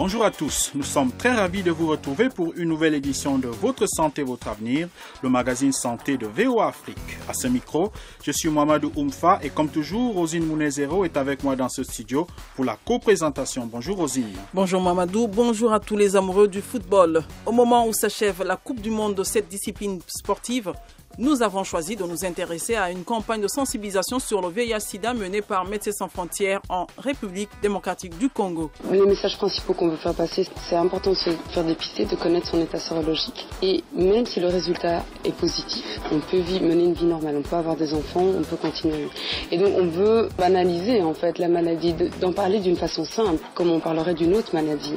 Bonjour à tous, nous sommes très ravis de vous retrouver pour une nouvelle édition de Votre Santé, Votre Avenir, le magazine santé de VOA Afrique. À ce micro, je suis Mohamedou Oumfa et comme toujours, Rosine Mounezero est avec moi dans ce studio pour la co-présentation. Bonjour Rosine. Bonjour Mohamedou, bonjour à tous les amoureux du football. Au moment où s'achève la Coupe du Monde de cette discipline sportive, nous avons choisi de nous intéresser à une campagne de sensibilisation sur le VIH-Sida menée par Médecins sans frontières en République démocratique du Congo. Les messages principaux qu'on veut faire passer, c'est important de se faire dépister, de connaître son état sérologique. Et même si le résultat est positif, on peut mener une vie normale, on peut avoir des enfants, on peut continuer. Et donc on veut banaliser en fait la maladie, d'en parler d'une façon simple, comme on parlerait d'une autre maladie.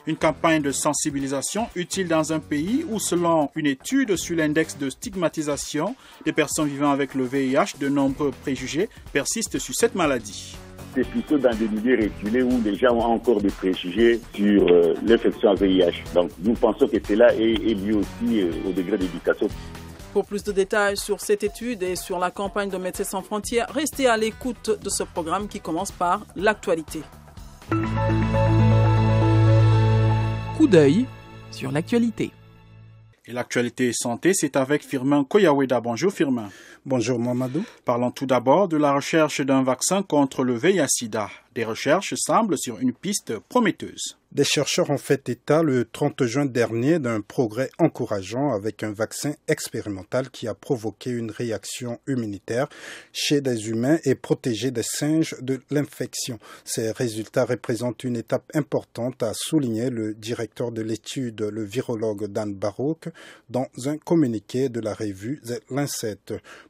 Une campagne de sensibilisation utile dans un pays où, selon une étude sur l'index de stigmatisation des personnes vivant avec le VIH, de nombreux préjugés persistent sur cette maladie. C'est plutôt dans des milieux reculés où les gens ont encore des préjugés sur l'infection à VIH. Donc nous pensons que cela est lié aussi au degré d'éducation. Pour plus de détails sur cette étude et sur la campagne de Médecins sans frontières, restez à l'écoute de ce programme qui commence par l'actualité. Coup d'œil sur l'actualité. Et l'actualité santé, c'est avec Firmin Koyaweda. Bonjour Firmin. Bonjour Mamadou. Parlons tout d'abord de la recherche d'un vaccin contre le VIH-Sida. Des recherches semblent sur une piste prometteuse. Des chercheurs ont fait état le 30 juin dernier d'un progrès encourageant avec un vaccin expérimental qui a provoqué une réaction immunitaire chez des humains et protégé des singes de l'infection. Ces résultats représentent une étape importante, a souligné le directeur de l'étude, le virologue Dan Barouk, dans un communiqué de la revue The Lancet.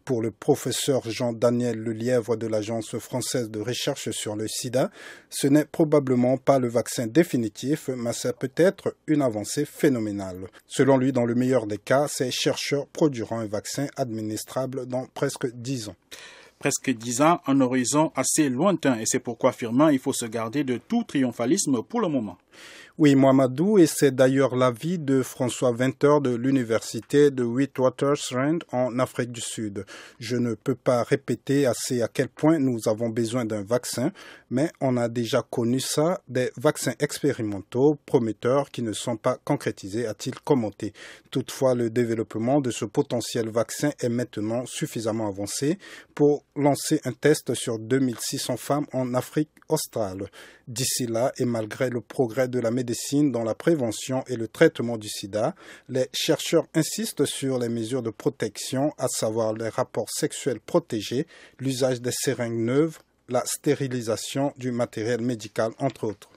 Pour le professeur Jean-Daniel Lelièvre de l'Agence française de recherche sur le sida, ce n'est probablement pas le vaccin définitif, mais c'est peut-être une avancée phénoménale. Selon lui, dans le meilleur des cas, ces chercheurs produiront un vaccin administrable dans presque 10 ans. Presque 10 ans, un horizon assez lointain, et c'est pourquoi, Firmin, il faut se garder de tout triomphalisme pour le moment. Oui, Mohamedou, et c'est d'ailleurs l'avis de François Venter de l'université de Witwatersrand en Afrique du Sud. Je ne peux pas répéter assez à quel point nous avons besoin d'un vaccin, mais on a déjà connu ça, des vaccins expérimentaux prometteurs qui ne sont pas concrétisés, a-t-il commenté. Toutefois, le développement de ce potentiel vaccin est maintenant suffisamment avancé pour lancer un test sur 2600 femmes en Afrique australe. D'ici là, et malgré le progrès de la médecine dans la prévention et le traitement du sida, les chercheurs insistent sur les mesures de protection, à savoir les rapports sexuels protégés, l'usage des seringues neuves, la stérilisation du matériel médical, entre autres.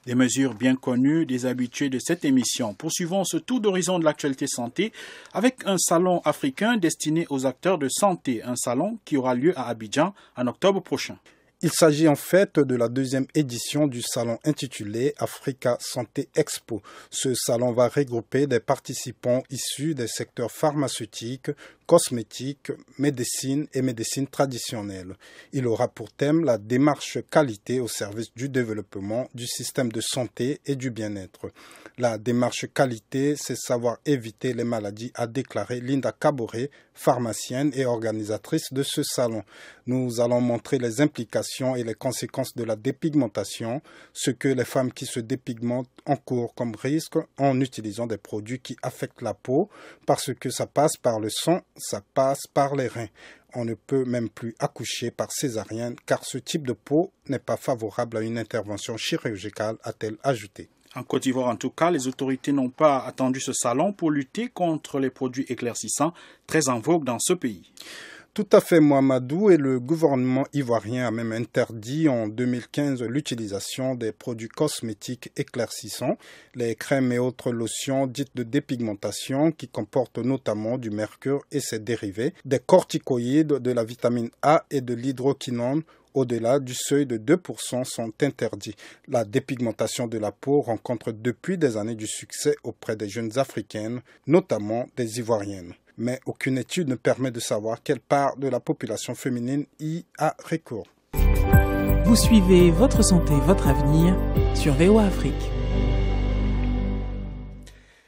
Des mesures bien connues des habitués de cette émission. Poursuivons ce tour d'horizon de l'actualité santé avec un salon africain destiné aux acteurs de santé, un salon qui aura lieu à Abidjan en octobre prochain. Il s'agit en fait de la deuxième édition du salon intitulé Africa Santé Expo. Ce salon va regrouper des participants issus des secteurs pharmaceutiques, cosmétiques, médecine et médecine traditionnelle. Il aura pour thème la démarche qualité au service du développement du système de santé et du bien-être. La démarche qualité, c'est savoir éviter les maladies, a déclaré Linda Kaboré, pharmacienne et organisatrice de ce salon. Nous allons montrer les implications et les conséquences de la dépigmentation, ce que les femmes qui se dépigmentent encourent comme risque en utilisant des produits qui affectent la peau, parce que ça passe par le sang, ça passe par les reins. On ne peut même plus accoucher par césarienne car ce type de peau n'est pas favorable à une intervention chirurgicale, a-t-elle ajouté. En Côte d'Ivoire, en tout cas, les autorités n'ont pas attendu ce salon pour lutter contre les produits éclaircissants très en vogue dans ce pays. Tout à fait, Mohamedou, et le gouvernement ivoirien a même interdit en 2015 l'utilisation des produits cosmétiques éclaircissants, les crèmes et autres lotions dites de dépigmentation qui comportent notamment du mercure et ses dérivés, des corticoïdes, de la vitamine A et de l'hydroquinone. Au-delà du seuil de 2% sont interdits. La dépigmentation de la peau rencontre depuis des années du succès auprès des jeunes africaines, notamment des ivoiriennes. Mais aucune étude ne permet de savoir quelle part de la population féminine y a recours. Vous suivez Votre Santé, Votre Avenir sur VOA Afrique.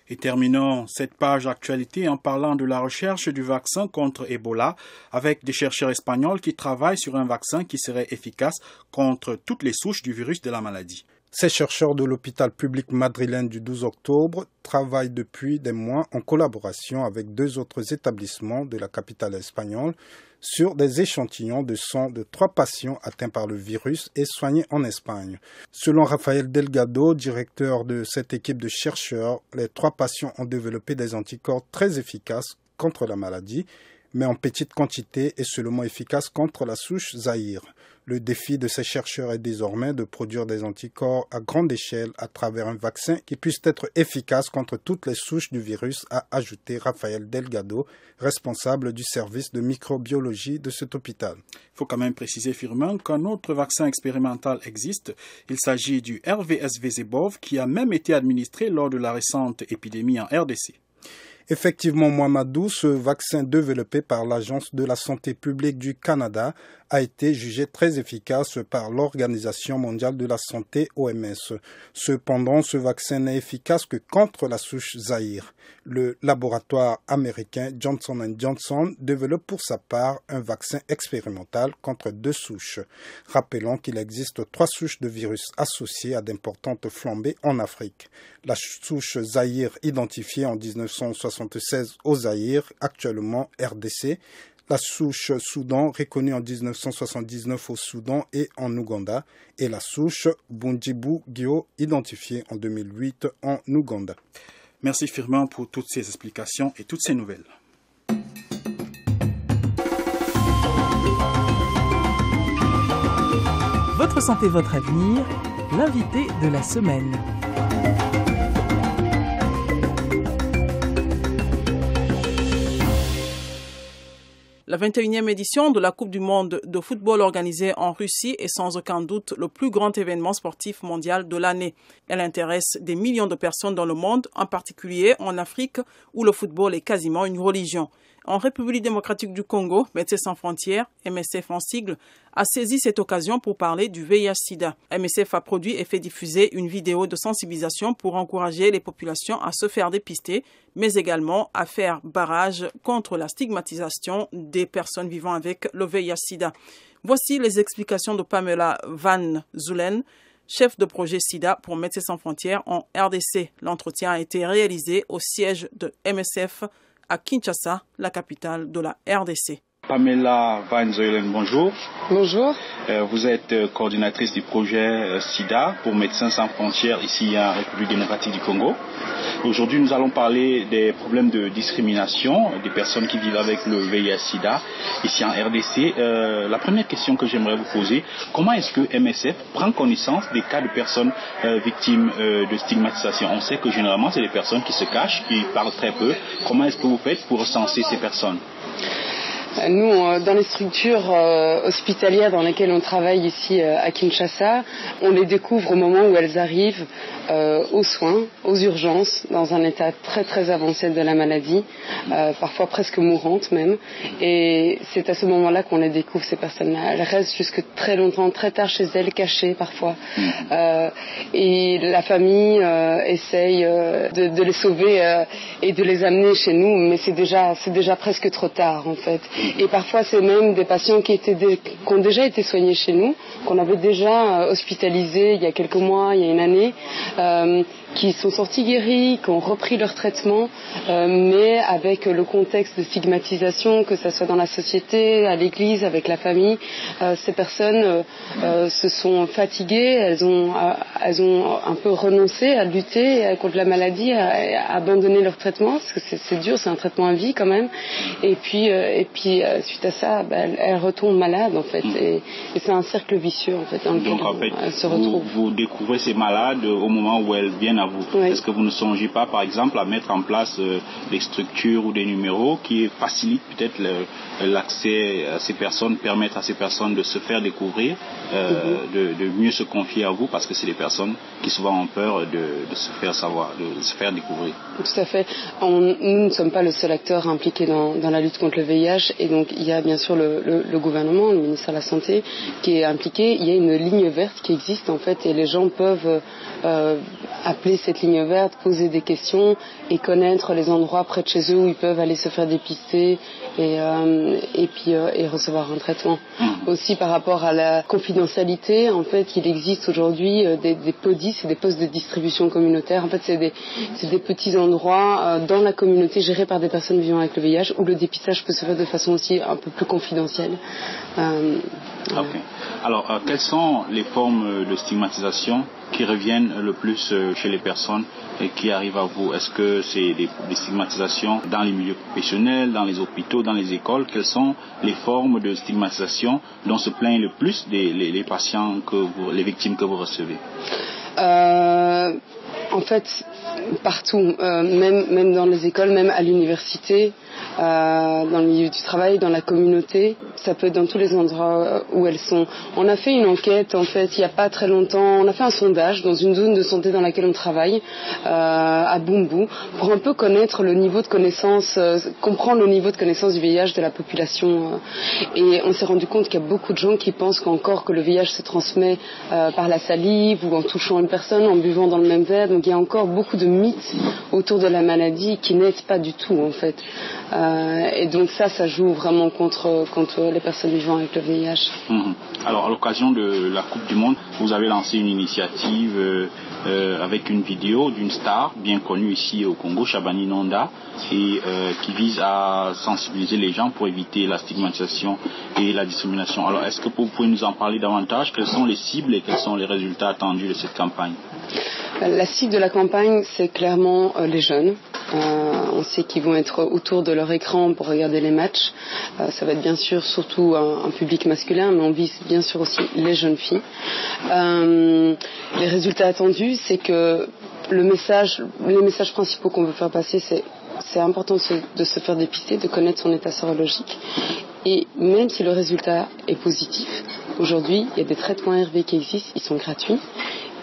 Et terminons cette page actualité en parlant de la recherche du vaccin contre Ebola avec des chercheurs espagnols qui travaillent sur un vaccin qui serait efficace contre toutes les souches du virus de la maladie. Ces chercheurs de l'hôpital public madrilène du 12 octobre travaillent depuis des mois en collaboration avec 2 autres établissements de la capitale espagnole sur des échantillons de sang de 3 patients atteints par le virus et soignés en Espagne. Selon Rafael Delgado, directeur de cette équipe de chercheurs, les 3 patients ont développé des anticorps très efficaces contre la maladie, mais en petite quantité et seulement efficaces contre la souche Zaïre. Le défi de ces chercheurs est désormais de produire des anticorps à grande échelle à travers un vaccin qui puisse être efficace contre toutes les souches du virus, a ajouté Rafael Delgado, responsable du service de microbiologie de cet hôpital. Il faut quand même préciser, Firmin, qu'un autre vaccin expérimental existe. Il s'agit du RVSV-Zebov qui a même été administré lors de la récente épidémie en RDC. Effectivement, Mohamedou, ce vaccin développé par l'Agence de la santé publique du Canada a été jugé très efficace par l'Organisation mondiale de la santé, OMS. Cependant, ce vaccin n'est efficace que contre la souche Zaïre. Le laboratoire américain Johnson & Johnson développe pour sa part un vaccin expérimental contre 2 souches. Rappelons qu'il existe 3 souches de virus associées à d'importantes flambées en Afrique. La souche Zaïre identifiée en 1976 au Zaïre, actuellement RDC, la souche Soudan reconnue en 1979 au Soudan et en Ouganda, et la souche Bundibugyo identifiée en 2008 en Ouganda. Merci Firmin pour toutes ces explications et toutes ces nouvelles. Votre santé, votre avenir, l'invité de la semaine. La 21e édition de la Coupe du monde de football organisée en Russie est sans aucun doute le plus grand événement sportif mondial de l'année. Elle intéresse des millions de personnes dans le monde, en particulier en Afrique où le football est quasiment une religion. En République démocratique du Congo, Médecins sans frontières, MSF en sigle, a saisi cette occasion pour parler du VIH-Sida. MSF a produit et fait diffuser une vidéo de sensibilisation pour encourager les populations à se faire dépister, mais également à faire barrage contre la stigmatisation des personnes vivant avec le VIH-Sida. Voici les explications de Pamela Van Zulen, chef de projet SIDA pour Médecins sans frontières en RDC. L'entretien a été réalisé au siège de MSF à Kinshasa, la capitale de la RDC. Pamela Van Zulen, bonjour. Bonjour. Vous êtes coordinatrice du projet SIDA pour Médecins sans frontières ici en République démocratique du Congo. Aujourd'hui, nous allons parler des problèmes de discrimination des personnes qui vivent avec le VIH-Sida ici en RDC. La première question que j'aimerais vous poser, comment est-ce que MSF prend connaissance des cas de personnes victimes de stigmatisation? On sait que généralement, c'est des personnes qui se cachent, qui parlent très peu. Comment est-ce que vous faites pour recenser ces personnes? Nous, dans les structures hospitalières dans lesquelles on travaille ici à Kinshasa, on les découvre au moment où elles arrivent aux soins, aux urgences, dans un état très très avancé de la maladie, parfois presque mourante même. Et c'est à ce moment-là qu'on les découvre, ces personnes-là. Elles restent jusque très longtemps, très tard chez elles, cachées parfois. Et la famille essaye de les sauver et de les amener chez nous, mais c'est déjà presque trop tard en fait. Et parfois c'est même des patients qui ont déjà été soignés chez nous, qu'on avait déjà hospitalisés il y a quelques mois, il y a une année, qui sont sortis guéris, qui ont repris leur traitement, mais avec le contexte de stigmatisation, que ce soit dans la société, à l'église, avec la famille, ces personnes se sont fatiguées, elles ont un peu renoncé à lutter contre la maladie, à abandonner leur traitement, parce que c'est dur, c'est un traitement à vie quand même, et puis suite à ça, elles retombent malades en fait, et c'est un cercle vicieux en fait, dans lequel elles se retrouvent. Vous découvrez ces malades au moment où elles viennent à vous. Oui. Est-ce que vous ne songez pas, par exemple, à mettre en place des structures ou des numéros qui facilitent peut-être l'accès à ces personnes, permettre à ces personnes de se faire découvrir, de mieux se confier à vous, parce que c'est des personnes qui souvent ont peur de se faire savoir, de se faire découvrir. Tout à fait. Nous ne sommes pas le seul acteur impliqué dans la lutte contre le VIH, et donc il y a bien sûr le gouvernement, le ministère de la Santé qui est impliqué. Il y a une ligne verte qui existe en fait, et les gens peuvent appeler utiliser cette ligne verte, poser des questions et connaître les endroits près de chez eux où ils peuvent aller se faire dépister et recevoir un traitement. Aussi par rapport à la confidentialité, en fait, il existe aujourd'hui des PODI, c'est des postes de distribution communautaire. En fait, c'est des petits endroits dans la communauté gérés par des personnes vivant avec le VIH où le dépistage peut se faire de façon aussi un peu plus confidentielle. Okay. Alors, quelles sont les formes de stigmatisation qui reviennent le plus chez les personnes et qui arrivent à vous? Est-ce que c'est des stigmatisations dans les milieux professionnels, dans les hôpitaux, dans les écoles? Quelles sont les formes de stigmatisation dont se plaignent le plus les patients, les victimes que vous recevez? En fait, partout, même dans les écoles, même à l'université, dans le milieu du travail, dans la communauté, ça peut être dans tous les endroits où elles sont. On a fait une enquête, en fait, il n'y a pas très longtemps, on a fait un sondage dans une zone de santé dans laquelle on travaille, à Bumbu, pour un peu connaître le niveau de connaissance, comprendre le niveau de connaissance du VIH de la population. Et on s'est rendu compte qu'il y a beaucoup de gens qui pensent qu'encore que le VIH se transmet par la salive ou en touchant une personne, en buvant dans le même verre. Donc il y a encore beaucoup de mythes autour de la maladie qui n'aident pas du tout, en fait. Et donc ça joue vraiment contre les personnes vivant avec le VIH. Alors à l'occasion de la Coupe du Monde, vous avez lancé une initiative avec une vidéo d'une star bien connue ici au Congo, Shabani Nonda, et qui vise à sensibiliser les gens pour éviter la stigmatisation et la discrimination. Alors est-ce que vous pouvez nous en parler davantage? Quelles sont les cibles et quels sont les résultats attendus de cette campagne? La cible de la campagne, c'est clairement les jeunes. On sait qu'ils vont être autour de leur écran pour regarder les matchs. Ça va être bien sûr surtout un public masculin, mais on vise bien sûr aussi les jeunes filles. Les résultats attendus, c'est que les messages principaux qu'on veut faire passer, c'est important de se faire dépister, de connaître son état sérologique. Et même si le résultat est positif, aujourd'hui, il y a des traitements ARV qui existent, ils sont gratuits.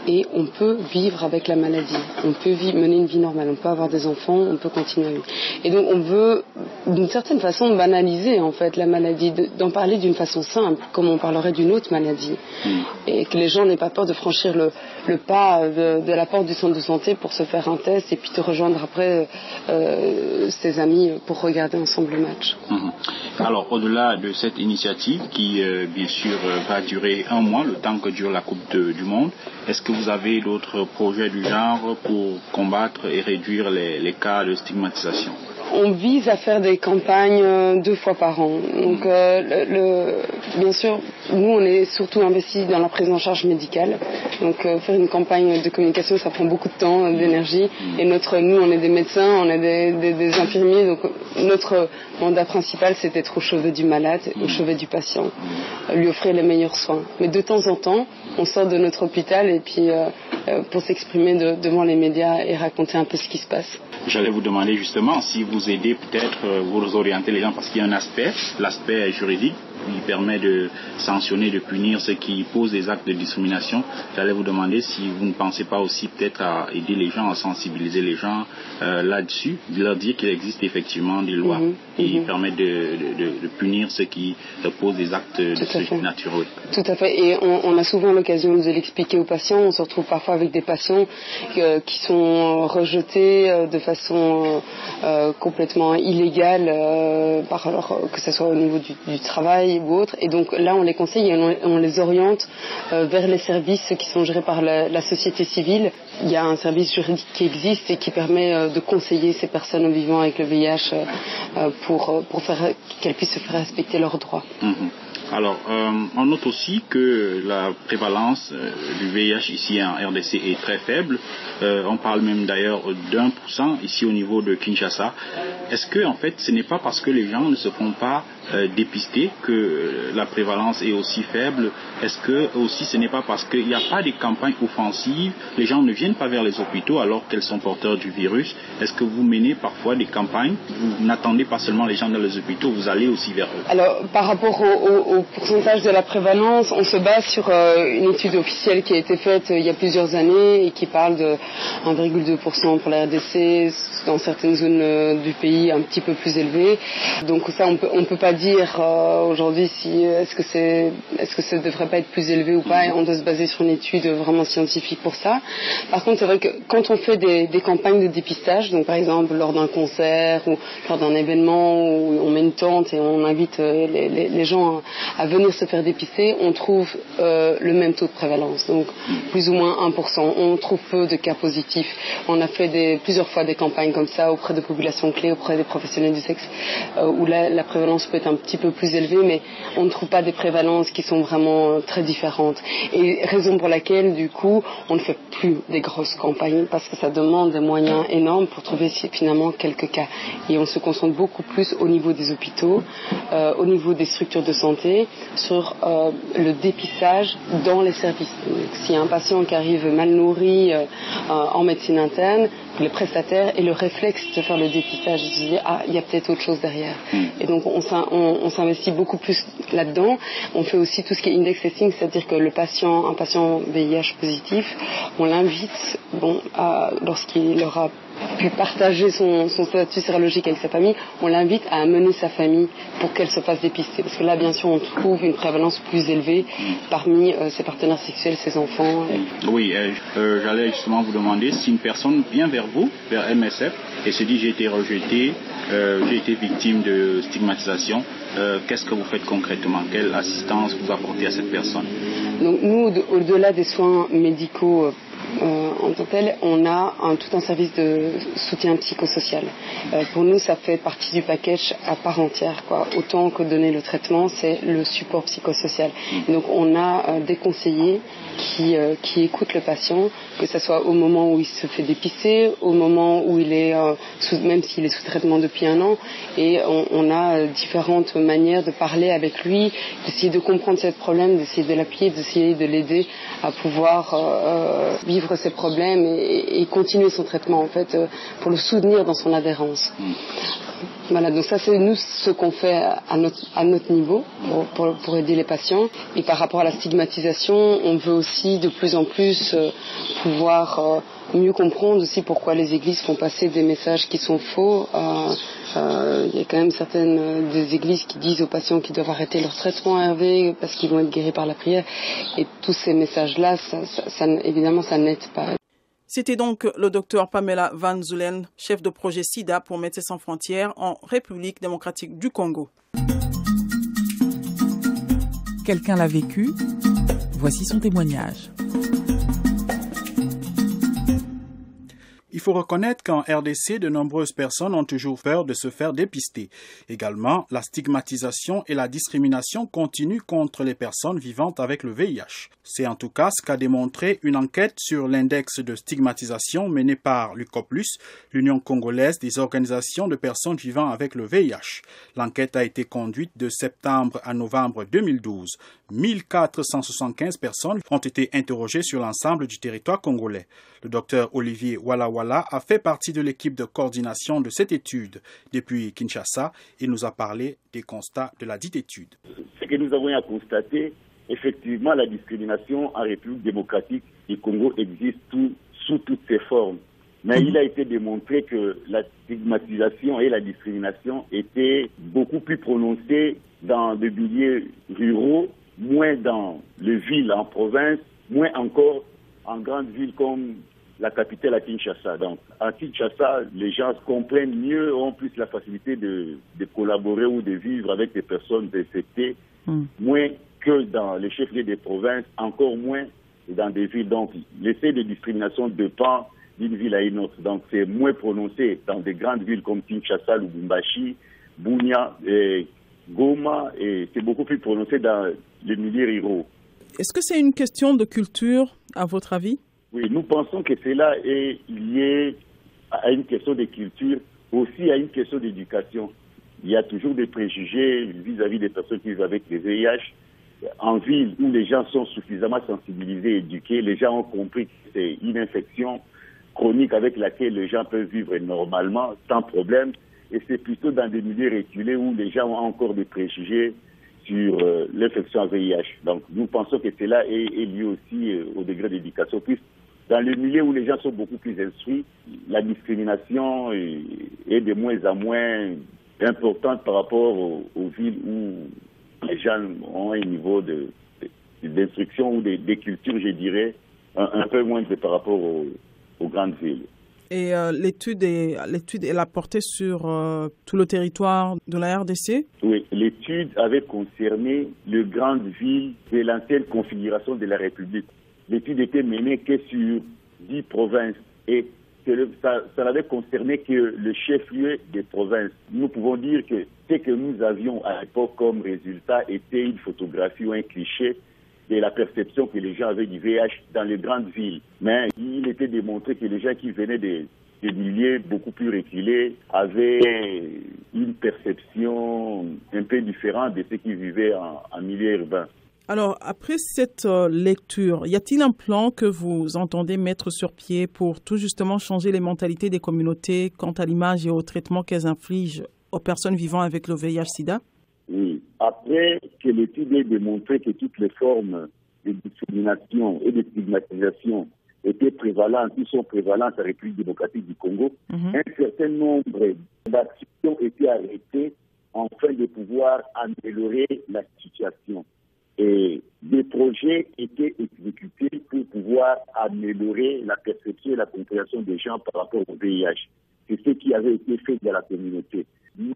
Et on peut vivre avec la maladie, on peut mener une vie normale, on peut avoir des enfants, on peut continuer. Et donc on veut d'une certaine façon banaliser en fait la maladie, d'en parler d'une façon simple, comme on parlerait d'une autre maladie. Et que les gens n'aient pas peur de franchir le pas de la porte du centre de santé pour se faire un test et puis de rejoindre après ses amis pour regarder ensemble le match. Alors au-delà de cette initiative qui bien sûr va durer un mois, le temps que dure la Coupe du Monde, est-ce que vous avez d'autres projets du genre pour combattre et réduire les cas de stigmatisation? On vise à faire des campagnes 2 fois par an. Donc, bien sûr, nous, on est surtout investis dans la prise en charge médicale. Donc, faire une campagne de communication, ça prend beaucoup de temps, d'énergie. Et nous, on est des médecins, on est des infirmiers. Donc, notre mandat principal, c'est d'être au chevet du malade, au chevet du patient, lui offrir les meilleurs soins. Mais de temps en temps, on sort de notre hôpital et puis pour s'exprimer devant les médias et raconter un peu ce qui se passe. J'allais vous demander justement si vous aidez peut-être, vous orientez les gens, parce qu'il y a un aspect, l'aspect juridique, qui permet de sanctionner, de punir ceux qui posent des actes de discrimination. J'allais vous demander si vous ne pensez pas aussi peut-être à aider les gens, à sensibiliser les gens là-dessus, de leur dire qu'il existe effectivement des lois qui permettent de punir ceux qui posent des actes de ce nature. Tout à fait, et on a souvent l'occasion de l'expliquer aux patients. On se retrouve parfois avec des patients qui sont rejetés de façon complètement illégale, que ce soit au niveau du travail ou autre, et donc là on les conseille et on les oriente vers les services qui sont gérés par la société civile. Il y a un service juridique qui existe et qui permet de conseiller ces personnes vivant avec le VIH pour faire qu'elles puissent se faire respecter leurs droits. Alors, on note aussi que la prévalence du VIH ici en RDC est très faible. On parle même d'ailleurs d'1% ici au niveau de Kinshasa. Est-ce que, en fait, ce n'est pas parce que les gens ne se font pas dépister que la prévalence est aussi faible? Est-ce que aussi ce n'est pas parce qu'il n'y a pas de campagnes offensives, les gens ne viennent pas vers les hôpitaux alors qu'elles sont porteurs du virus? Est-ce que vous menez parfois des campagnes? Vous n'attendez pas seulement les gens dans les hôpitaux, vous allez aussi vers eux? Alors, par rapport aux au pourcentage de la prévalence, on se base sur une étude officielle qui a été faite il y a plusieurs années et qui parle de 1,2% pour la RDC, dans certaines zones du pays un petit peu plus élevé. Donc ça, on peut pas dire aujourd'hui si est-ce que ça devrait pas être plus élevé ou pas. On doit se baser sur une étude vraiment scientifique pour ça. Par contre, c'est vrai que quand on fait des campagnes de dépistage, donc par exemple lors d'un concert ou lors d'un événement où on met une tente et on invite les gens à venir se faire dépister, on trouve le même taux de prévalence, donc plus ou moins 1%. On trouve peu de cas positifs. On a fait plusieurs fois des campagnes comme ça auprès de populations clés, auprès des professionnels du sexe, où la prévalence peut être un petit peu plus élevée, mais on ne trouve pas des prévalences qui sont vraiment très différentes. Et raison pour laquelle, du coup, on ne fait plus des grosses campagnes, parce que ça demande des moyens énormes pour trouver finalement quelques cas. Et on se concentre beaucoup plus au niveau des hôpitaux, au niveau des structures de santé, sur le dépistage dans les services. S'il y a un patient qui arrive mal nourri en médecine interne, le prestataire ait le réflexe de faire le dépistage, de se dire il y a peut-être autre chose derrière. Et donc on s'investit beaucoup plus là-dedans. On fait aussi tout ce qui est index testing, c'est-à-dire que un patient VIH positif, on l'invite, lorsqu'il aura pu partager son statut sérologique avec sa famille, on l'invite à amener sa famille pour qu'elle se fasse dépister. Parce que là, bien sûr, on trouve une prévalence plus élevée parmi ses partenaires sexuels, ses enfants. Oui, j'allais justement vous demander si une personne vient vers vous, vers MSF, et se dit j'ai été rejeté, j'ai été victime de stigmatisation, qu'est-ce que vous faites concrètement? Quelle assistance vous apportez à cette personne? Donc nous, au-delà des soins médicaux en tant que tel, on a tout un service de soutien psychosocial. Pour nous, ça fait partie du package à part entière, quoi. Autant que donner le traitement, c'est le support psychosocial. Et donc on a des conseillers qui écoutent le patient, que ce soit au moment où il se fait dépister, au moment où il est, même s'il est sous traitement depuis 1 an, et on a différentes manières de parler avec lui, d'essayer de comprendre ses problèmes, d'essayer de l'appuyer, d'essayer de l'aider à pouvoir vivre ses problèmes et continuer son traitement, en fait, pour le soutenir dans son adhérence. Voilà, donc ça c'est nous ce qu'on fait à notre niveau pour aider les patients. Et par rapport à la stigmatisation, on veut aussi de plus en plus pouvoir mieux comprendre aussi pourquoi les églises font passer des messages qui sont faux. Il y a quand même certaines des églises qui disent aux patients qu'ils doivent arrêter leur traitement ARV parce qu'ils vont être guéris par la prière. Et tous ces messages-là, évidemment, ça n'aide pas. C'était donc le docteur Pamela Van Zulen, chef de projet SIDA pour Médecins sans frontières en République démocratique du Congo. Quelqu'un l'a vécu. Voici son témoignage. Il faut reconnaître qu'en RDC, de nombreuses personnes ont toujours peur de se faire dépister. Également, la stigmatisation et la discrimination continuent contre les personnes vivant avec le VIH. C'est en tout cas ce qu'a démontré une enquête sur l'index de stigmatisation menée par l'UCOPLUS, l'Union congolaise des organisations de personnes vivant avec le VIH. L'enquête a été conduite de septembre à novembre 2012. 1475 personnes ont été interrogées sur l'ensemble du territoire congolais. Le docteur Olivier Wallawalla a fait partie de l'équipe de coordination de cette étude. Depuis Kinshasa, il nous a parlé des constats de la dite étude. Ce que nous avons à constater, effectivement, la discrimination en République démocratique du Congo existe sous toutes ses formes. Mais il a été démontré que la stigmatisation et la discrimination étaient beaucoup plus prononcées dans des milieux ruraux, moins dans les villes en province, moins encore en grandes villes comme la capitale à Kinshasa. Donc, à Kinshasa, les gens comprennent mieux, ont plus la facilité de collaborer ou de vivre avec des personnes infectées, moins que dans les chefs-lieux des provinces, encore moins dans des villes. Donc, l'effet de discrimination dépend d'une ville à une autre. Donc, c'est moins prononcé dans des grandes villes comme Kinshasa, Lubumbashi, Bunia, et Goma, et c'est beaucoup plus prononcé dans les milieux ruraux. Est-ce que c'est une question de culture, à votre avis? Oui, nous pensons que cela est lié à une question de culture, aussi à une question d'éducation. Il y a toujours des préjugés vis-à-vis des personnes qui vivent avec le VIH. En ville où les gens sont suffisamment sensibilisés et éduqués, les gens ont compris que c'est une infection chronique avec laquelle les gens peuvent vivre normalement, sans problème. Et c'est plutôt dans des milieux reculés où les gens ont encore des préjugés sur l'infection à VIH. Donc, nous pensons que cela est lié aussi au degré d'éducation. Puis, dans le milieu où les gens sont beaucoup plus instruits, la discrimination est de moins en moins importante par rapport aux villes où les gens ont un niveau d'instruction ou de culture, je dirais, un peu moins que par rapport aux grandes villes. Et l'étude, elle a porté sur tout le territoire de la RDC? Oui, l'étude avait concerné les grandes villes de l'ancienne configuration de la République. L'étude était menée que sur 10 provinces et ça n'avait concerné que le chef-lieu des provinces. Nous pouvons dire que ce que nous avions à l'époque comme résultat était une photographie ou un cliché de la perception que les gens avaient du VIH dans les grandes villes. Mais il était démontré que les gens qui venaient des milieux beaucoup plus reculés avaient une perception un peu différente de ceux qui vivaient en milieu urbain. Alors, après cette lecture, y a-t-il un plan que vous entendez mettre sur pied pour tout justement changer les mentalités des communautés quant à l'image et au traitement qu'elles infligent aux personnes vivant avec le VIH-Sida? Oui. Après que l'étude ait démontré que toutes les formes de discrimination et de stigmatisation étaient prévalentes, qui sont prévalentes à la République démocratique du Congo, un certain nombre d'actions étaient arrêtées afin de pouvoir améliorer la situation. Et des projets étaient exécutés pour pouvoir améliorer la perception et la compréhension des gens par rapport au VIH. C'est ce qui avait été fait dans la communauté.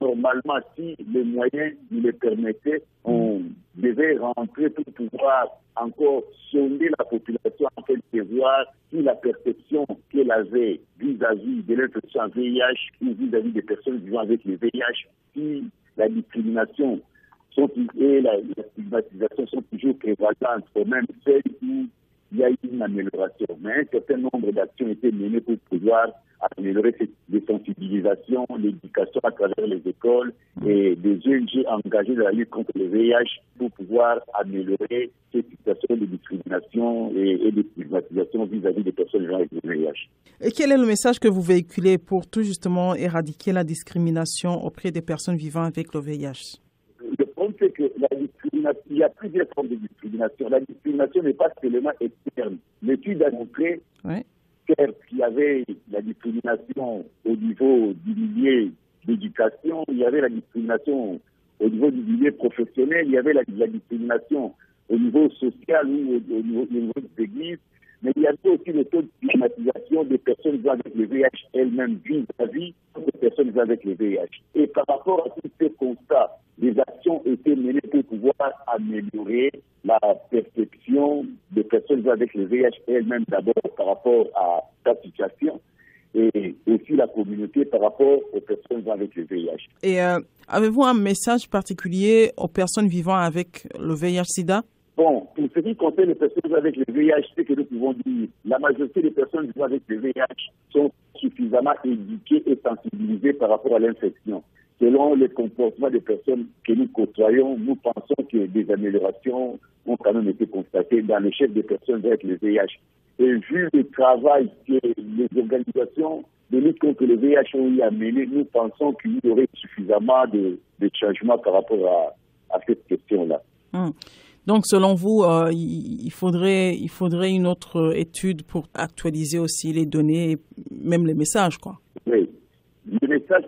Normalement, si les moyens nous le permettaient, on devait rentrer pour pouvoir encore sonder la population afin de voir si la perception qu'elle avait vis-à-vis de l'infection à VIH ou vis-à-vis des personnes vivant avec le VIH, si la discrimination et la stigmatisation sont toujours prévalentes, ou même celles où il y a une amélioration. Mais un certain nombre d'actions étaient menées pour pouvoir améliorer les sensibilisations, l'éducation à travers les écoles et des ONG engagés dans la lutte contre le VIH pour pouvoir améliorer ces situations de discrimination et de stigmatisation vis-à-vis des personnes vivant avec le VIH. Et quel est le message que vous véhiculez pour tout justement éradiquer la discrimination auprès des personnes vivant avec le VIH? Le problème, c'est que il y a plusieurs formes de discrimination. La discrimination n'est pas seulement externe. L'étude a montré qu'il y avait la discrimination au niveau du milieu d'éducation, il y avait la discrimination au niveau du milieu professionnel, il y avait la discrimination au niveau social ou au niveau des églises, mais il y avait aussi le taux de stigmatisation des personnes avec le VIH elles-mêmes vis-à-vis des personnes avec le VIH. Et par rapport à tous ces constats, des actions étaient menées pour pouvoir améliorer la perception des personnes avec le VIH elles-mêmes d'abord par rapport à sa situation et aussi la communauté par rapport aux personnes avec le VIH. Et avez-vous un message particulier aux personnes vivant avec le VIH-Sida? Bon, pour ce qui concerne les personnes avec le VIH, c'est que nous pouvons dire la majorité des personnes vivant avec le VIH sont suffisamment éduquées et sensibilisées par rapport à l'infection. Selon les comportements des personnes que nous côtoyons, nous pensons que des améliorations ont quand même été constatées dans les chefs des personnes avec le VIH. Et vu le travail que les organisations de lutte contre le VIH ont eu à mener, nous pensons qu'il y aurait suffisamment de changements par rapport à cette question-là. Donc, selon vous, il faudrait une autre étude pour actualiser aussi les données, et même les messages, quoi. Oui, les messages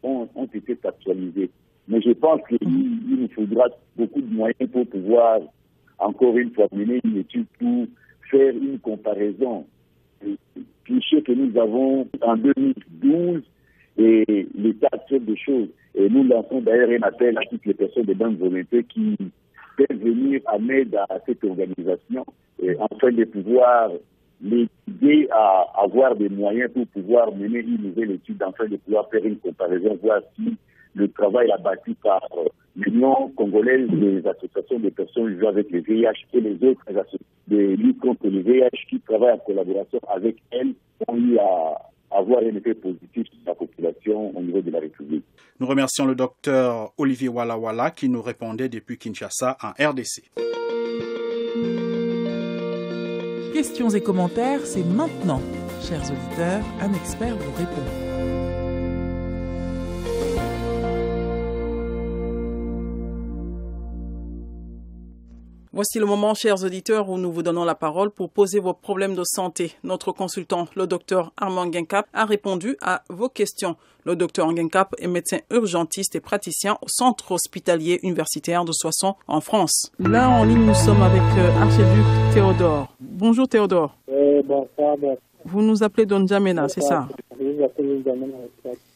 ont été actualisés, mais je pense qu'il nous faudra beaucoup de moyens pour pouvoir, encore une fois, mener une étude pour faire une comparaison des clichés que nous avons en 2012 et l'état actuel des choses. Et nous lançons d'ailleurs un appel à toutes les personnes de bonne volonté qui peuvent venir en aide à cette organisation afin de pouvoir les aider à avoir des moyens pour pouvoir mener une nouvelle étude, afin de pouvoir faire une comparaison, voir si le travail abattu par l'Union congolaise des associations de personnes vivant avec le VIH et les autres associations de lutte contre le VIH qui travaillent en collaboration avec elles ont eu à avoir un effet positif sur la population au niveau de la République. Nous remercions le docteur Olivier Walla qui nous répondait depuis Kinshasa en RDC. Questions et commentaires, c'est maintenant. Chers auditeurs, un expert vous répond. Voici le moment, chers auditeurs, où nous vous donnons la parole pour poser vos problèmes de santé. Notre consultant, le docteur Armand Nguenkap, a répondu à vos questions. Le docteur Nguenkap est médecin urgentiste et praticien au centre hospitalier universitaire de Soissons en France. Là, en ligne, nous sommes avec Archiduc Théodore. Bonjour Théodore. Bonsoir. Vous nous appelez Don Jamena, c'est ça? Oui, j'appelle Don Jamena.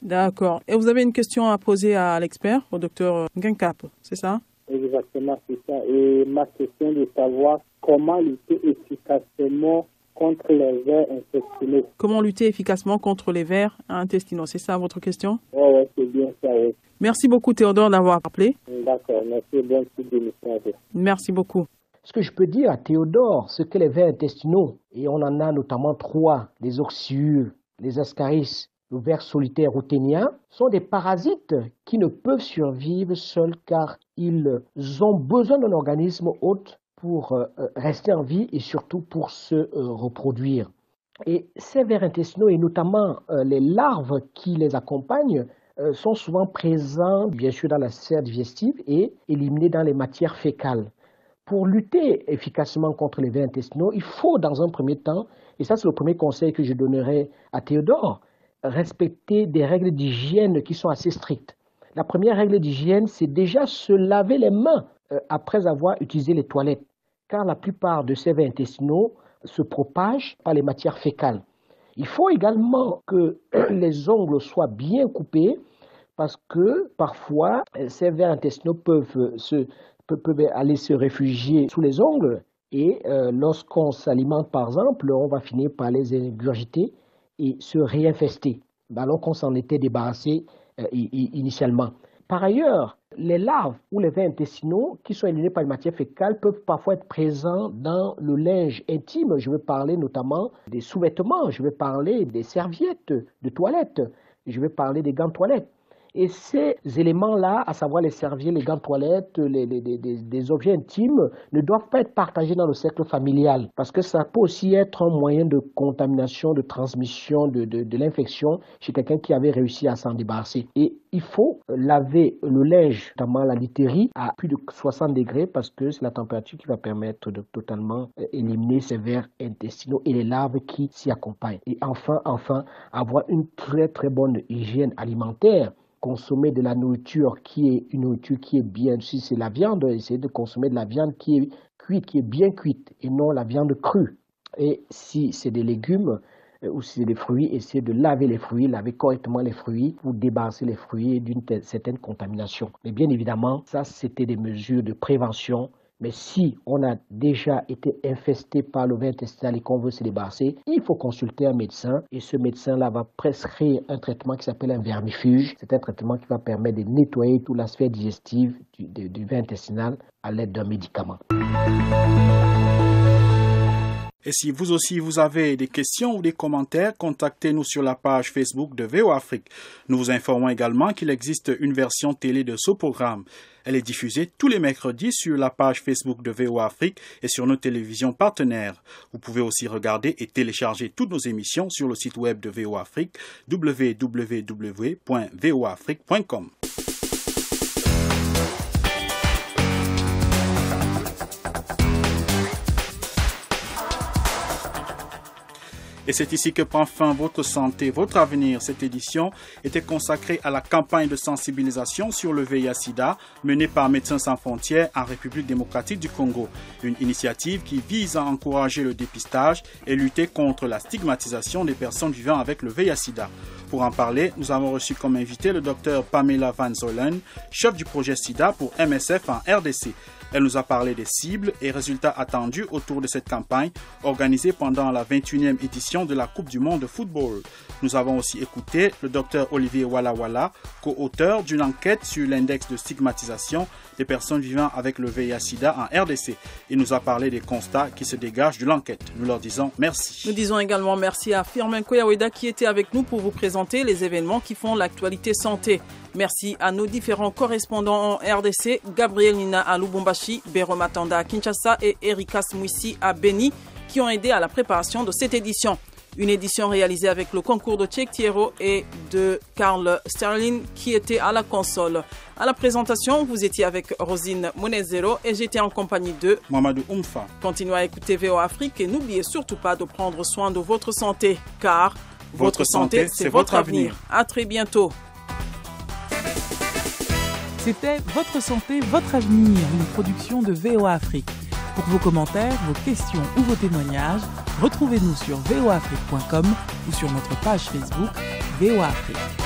D'accord. Et vous avez une question à poser à l'expert, au docteur Nguenkap, c'est ça? Exactement, c'est ça. Et ma question est de savoir comment lutter efficacement contre les vers intestinaux. Comment lutter efficacement contre les vers intestinaux, c'est ça votre question? Oui, c'est bien ça, oui. Merci beaucoup Théodore d'avoir appelé. D'accord, merci, bonne suite de l'émission. Merci beaucoup. Ce que je peux dire à Théodore, c'est que les vers intestinaux, et on en a notamment 3, les oxyures, les ascaris, le ver solitaire routénien, sont des parasites qui ne peuvent survivre seuls car ils ont besoin d'un organisme hôte pour rester en vie et surtout pour se reproduire. Et ces vers intestinaux et notamment les larves qui les accompagnent sont souvent présents bien sûr dans la sphère digestive et éliminés dans les matières fécales. Pour lutter efficacement contre les vers intestinaux, il faut dans un premier temps, et ça c'est le premier conseil que je donnerai à Théodore, respecter des règles d'hygiène qui sont assez strictes. La première règle d'hygiène, c'est déjà se laver les mains après avoir utilisé les toilettes, car la plupart de ces vers intestinaux se propagent par les matières fécales. Il faut également que les ongles soient bien coupés, parce que parfois, ces vers intestinaux peuvent aller se réfugier sous les ongles, et lorsqu'on s'alimente par exemple, on va finir par les ingurgiter et se réinfester, alors qu'on s'en était débarrassé initialement. Par ailleurs, les larves ou les vers intestinaux qui sont éliminés par les matières fécales peuvent parfois être présents dans le linge intime. Je vais parler notamment des sous-vêtements, je vais parler des serviettes de toilette, je vais parler des gants de toilette. Et ces éléments-là, à savoir les serviettes, les gants de toilette, des objets intimes, ne doivent pas être partagés dans le cercle familial parce que ça peut aussi être un moyen de contamination, de transmission de l'infection chez quelqu'un qui avait réussi à s'en débarrasser. Et il faut laver le linge, notamment la literie, à plus de 60 degrés parce que c'est la température qui va permettre de totalement éliminer ces vers intestinaux et les larves qui s'y accompagnent. Et enfin, avoir une très très bonne hygiène alimentaire. Consommer de la nourriture qui est une nourriture qui est bien, si c'est la viande, essayer de consommer de la viande qui est cuite, qui est bien cuite et non la viande crue. Et si c'est des légumes ou si c'est des fruits, essayer de laver les fruits, laver correctement les fruits pour débarrasser les fruits d'une certaine contamination. Mais bien évidemment, ça c'était des mesures de prévention. Mais si on a déjà été infesté par le ver intestinal et qu'on veut se débarrasser, il faut consulter un médecin et ce médecin-là va prescrire un traitement qui s'appelle un vermifuge. C'est un traitement qui va permettre de nettoyer toute la sphère digestive du ver intestinal à l'aide d'un médicament. Et si vous aussi vous avez des questions ou des commentaires, contactez-nous sur la page Facebook de VOA Afrique. Nous vous informons également qu'il existe une version télé de ce programme. Elle est diffusée tous les mercredis sur la page Facebook de VOA Afrique et sur nos télévisions partenaires. Vous pouvez aussi regarder et télécharger toutes nos émissions sur le site web de VOA Afrique, www.voafrique.com. Et c'est ici que prend fin votre santé, votre avenir. Cette édition était consacrée à la campagne de sensibilisation sur le VIH-Sida menée par Médecins sans frontières en République démocratique du Congo. Une initiative qui vise à encourager le dépistage et lutter contre la stigmatisation des personnes vivant avec le VIH-Sida. Pour en parler, nous avons reçu comme invité le docteur Pamela Van Zolen, chef du projet Sida pour MSF en RDC. Elle nous a parlé des cibles et résultats attendus autour de cette campagne organisée pendant la 21e édition de la Coupe du monde de football. Nous avons aussi écouté le Dr Olivier Walla, co-auteur d'une enquête sur l'index de stigmatisation des personnes vivant avec le VIH-Sida en RDC. Il nous a parlé des constats qui se dégagent de l'enquête. Nous leur disons merci. Nous disons également merci à Firmin Koyaweda qui était avec nous pour vous présenter les événements qui font l'actualité santé. Merci à nos différents correspondants en RDC, Gabriel Nina à Lubumbashi, Bero Matanda à Kinshasa et Erika Smouissi à Beni, qui ont aidé à la préparation de cette édition. Une édition réalisée avec le concours de Tchèque Thiero et de Carl Sterling qui était à la console. À la présentation, vous étiez avec Rosine Monezero et j'étais en compagnie de Mamadou Oumfa. Continuez à écouter VOA Afrique et n'oubliez surtout pas de prendre soin de votre santé, car votre santé, c'est votre avenir. À très bientôt. C'était Votre santé, votre avenir, une production de VOA Afrique. Pour vos commentaires, vos questions ou vos témoignages, retrouvez-nous sur voaafrique.com ou sur notre page Facebook VOA Afrique.